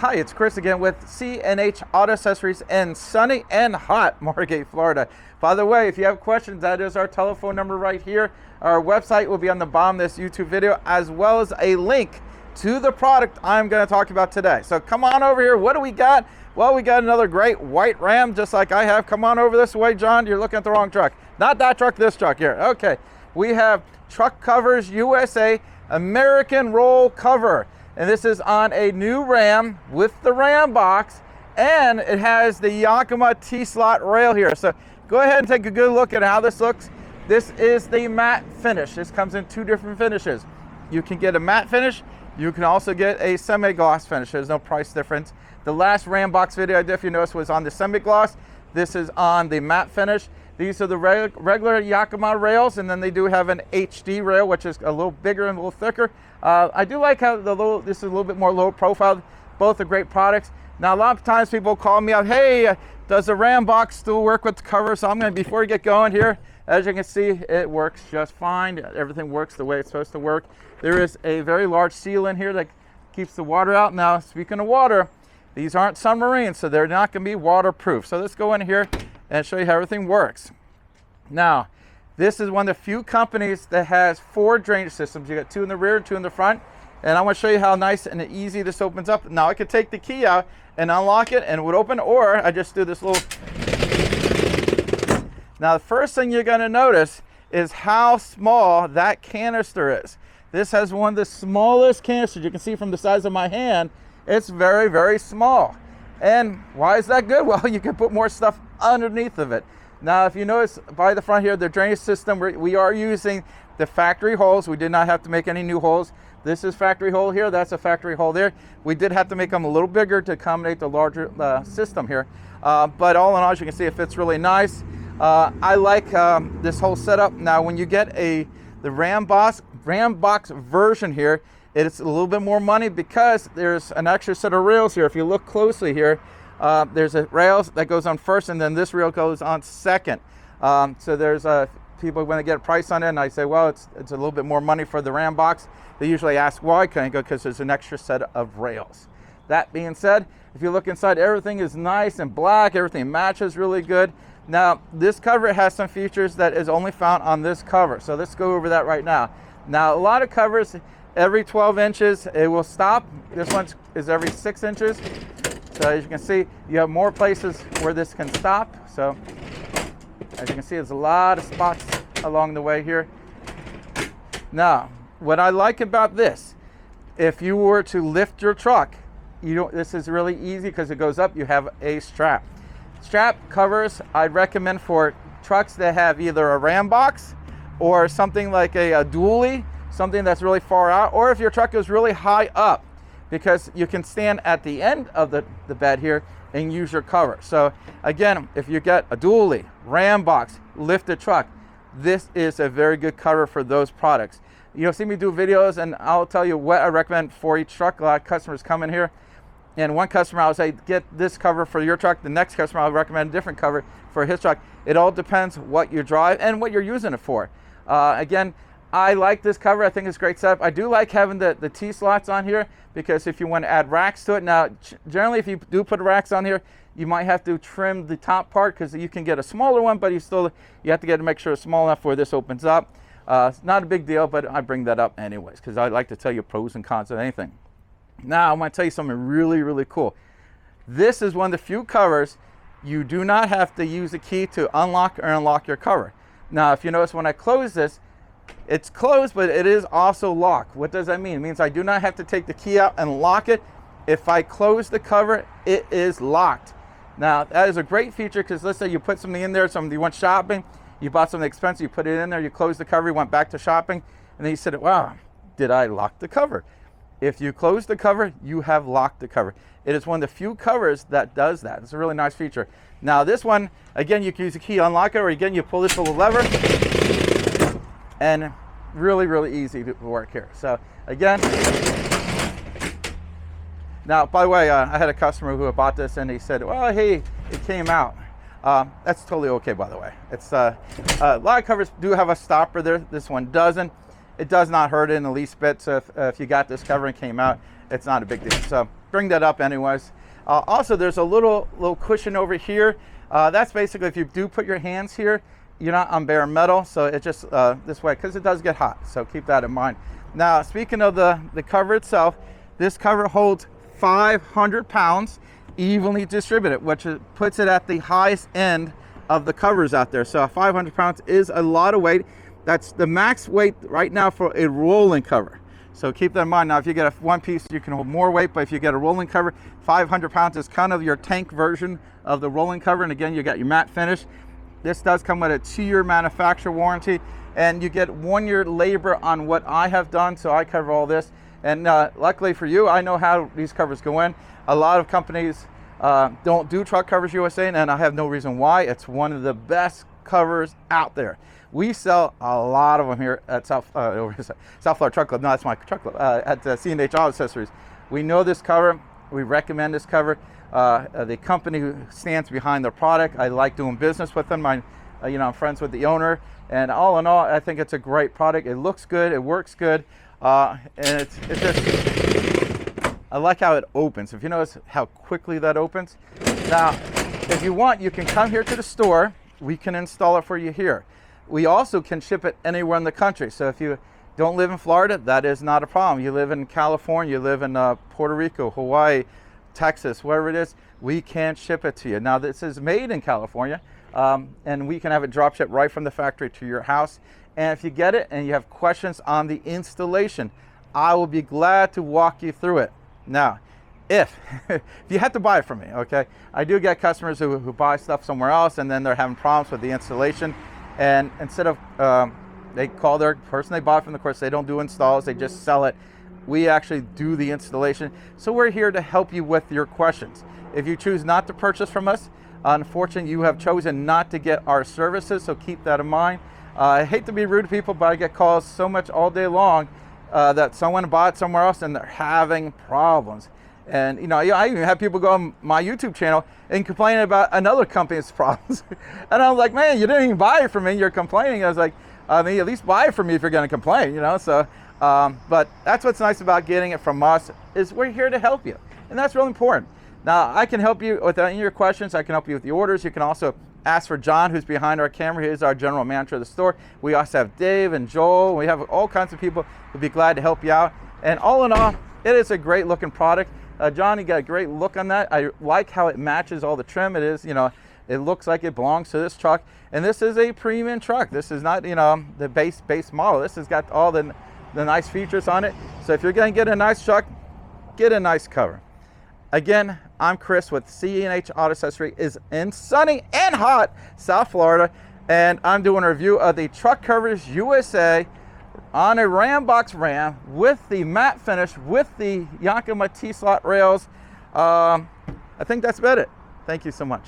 Hi, it's Chris again with C&H Auto Accessories in sunny and hot Margate, Florida. By the way, if you have questions, that is our telephone number right here. Our website will be on the bottom of this YouTube video, as well as a link to the product I'm going to talk about today. So come on over here. What do we got? Well, we got another great white Ram, just like I have. Come on over this way, John. You're looking at the wrong truck. Not that truck, this truck here. Okay, we have Truck Covers USA American Roll Cover. And this is on a new Ram with the RamBox, and it has the Yakima T-slot rail here. So go ahead and take a good look at how this looks. This is the matte finish. This comes in two different finishes. You can get a matte finish. You can also get a semi-gloss finish. There's no price difference. The last RamBox video I did, if you notice, was on the semi-gloss. This is on the matte finish. These are the regular Yakima rails, and then they do have an HD rail, which is a little bigger and a little thicker. I do like how this is a little bit more low profile. Both are great products. Now, a lot of times people call me up, hey, does the RamBox still work with the cover? So I'm going to, before we get going here, as you can see, it works just fine. Everything works the way it's supposed to work. There is a very large seal in here that keeps the water out. Now, speaking of water, these aren't submarines, so they're not going to be waterproof. So let's go in here and show you how everything works. Now, this is one of the few companies that has 4 drainage systems. You got 2 in the rear and 2 in the front. And I want to show you how nice and easy this opens up. Now I could take the key out and unlock it and it would open, or I just do this little. Now the first thing you're going to notice is how small that canister is. This has one of the smallest canisters. You can see from the size of my hand, it's very, very small. And why is that good? Well, you can put more stuff underneath of it. Now, if you notice by the front here, the drainage system, we are using the factory holes. We did not have to make any new holes. This is factory hole here. That's a factory hole there. We did have to make them a little bigger to accommodate the larger system here. But all in all, as you can see, it fits really nice. I like this whole setup. Now, when you get the RamBox version here, it's a little bit more money because there's an extra set of rails here. If you look closely here, there's a rail that goes on first, and then this rail goes on second. So there's people when they get a price on it, and I say, well, it's a little bit more money for the RamBox. They usually ask why. Can I go? Because there's an extra set of rails. That being said, if you look inside, everything is nice and black. Everything matches really good. Now, this cover has some features that is only found on this cover. So let's go over that right now. Now, a lot of covers, every 12 inches, it will stop. This one is every 6 inches. So as you can see, you have more places where this can stop. So as you can see, there's a lot of spots along the way here. Now, what I like about this, if you were to lift your truck, this is really easy because it goes up. You have a strap. Strap covers I'd recommend for trucks that have either a RamBox or something like a dually, something that's really far out, or if your truck is really high up, because you can stand at the end of the bed here and use your cover. So again, if you get a dually, RamBox, lifted truck, this is a very good cover for those products. You'll see me do videos and I'll tell you what I recommend for each truck. A lot of customers come in here, and one customer I'll say, get this cover for your truck. The next customer I'll recommend a different cover for his truck. It all depends what you drive and what you're using it for. Again, I like this cover. I think it's a great setup. I do like having the T-slots on here, because if you want to add racks to it. Now, generally, if you do put racks on here, you might have to trim the top part, because you can get a smaller one, but you have to make sure it's small enough where this opens up. It's not a big deal, but I bring that up anyways, because I like to tell you pros and cons of anything. Now, I want to tell you something really, really cool. This is one of the few covers you do not have to use a key to unlock or unlock your cover. Now, if you notice when I close this, it's closed, but it is also locked. What does that mean? It means I do not have to take the key out and lock it. If I close the cover, it is locked. Now, that is a great feature, because let's say you put something in there, something you went shopping, you bought something expensive, you put it in there, you close the cover, you went back to shopping, and then you said, wow, did I lock the cover? If you close the cover, you have locked the cover. It is one of the few covers that does that. It's a really nice feature. Now, this one, again, you can use a key to unlock it, or again, you pull this little lever, and really, really easy to work here. So again, now, by the way, I had a customer who bought this, and he said, well, hey, it came out. That's totally okay, by the way. It's a lot of covers do have a stopper there. This one doesn't. It does not hurt it in the least bit. So if you got this cover and came out, it's not a big deal. So bring that up anyways. Also, there's a little cushion over here. That's basically if you do put your hands here, you're not on bare metal, so it just this way, because it does get hot, so keep that in mind. Now, speaking of the cover itself, this cover holds 500 pounds evenly distributed, which puts it at the highest end of the covers out there. So 500 pounds is a lot of weight. That's the max weight right now for a rolling cover. So keep that in mind. Now, if you get a one piece, you can hold more weight, but if you get a rolling cover, 500 pounds is kind of your tank version of the rolling cover. And again, you got your matte finish. This does come with a 2-year manufacturer warranty, and you get 1 year labor on what I have done. So I cover all this. And luckily for you, I know how these covers go in. A lot of companies don't do Truck Covers USA, and I have no reason why. It's one of the best covers out there. We sell a lot of them here at South Florida Truck Club. No, that's my truck club. At C&H Auto Accessories. We know this cover. We recommend this cover. The company who stands behind the product, I like doing business with them. I'm friends with the owner, and all in all, I think it's a great product. It looks good. It works good, and it's just, I like how it opens. If you notice how quickly that opens. Now, if you want, you can come here to the store. We can install it for you here. We also can ship it anywhere in the country. So if you don't live in Florida, that is not a problem. You live in California, you live in Puerto Rico, Hawaii, Texas, wherever it is, we can ship it to you. Now, this is made in California, and we can have it drop shipped right from the factory to your house. And if you get it and you have questions on the installation, I will be glad to walk you through it. Now, if you have to buy it from me, okay? I do get customers who buy stuff somewhere else, and then they're having problems with the installation. And instead of, they call their person they bought from, of course, they don't do installs, they just sell it. We actually do the installation. So we're here to help you with your questions. If you choose not to purchase from us, unfortunately, you have chosen not to get our services, so keep that in mind. I hate to be rude to people, but I get calls so much all day long that someone bought somewhere else and they're having problems. And I even have people go on my YouTube channel and complain about another company's problems. And I was like, man, you didn't even buy it from me, you're complaining. I was like, at least buy it from me if you're gonna complain, So, but that's what's nice about getting it from us, is we're here to help you. And that's really important. Now, I can help you with any of your questions. I can help you with the orders. You can also ask for John, who's behind our camera. He is our general manager of the store. We also have Dave and Joel. We have all kinds of people who'd be glad to help you out. And all in all, it is a great looking product. John, you got a great look on that. I like how it matches all the trim. It is, it looks like it belongs to this truck. And this is a premium truck. This is not, the base model. This has got all the nice features on it. So if you're going to get a nice truck, get a nice cover. Again, I'm Chris with C&H Auto Accessory is in sunny and hot South Florida, and I'm doing a review of the Truck Covers USA on a RamBox Ram with the matte finish with the Yakima T-slot rails. I think that's about it. Thank you so much.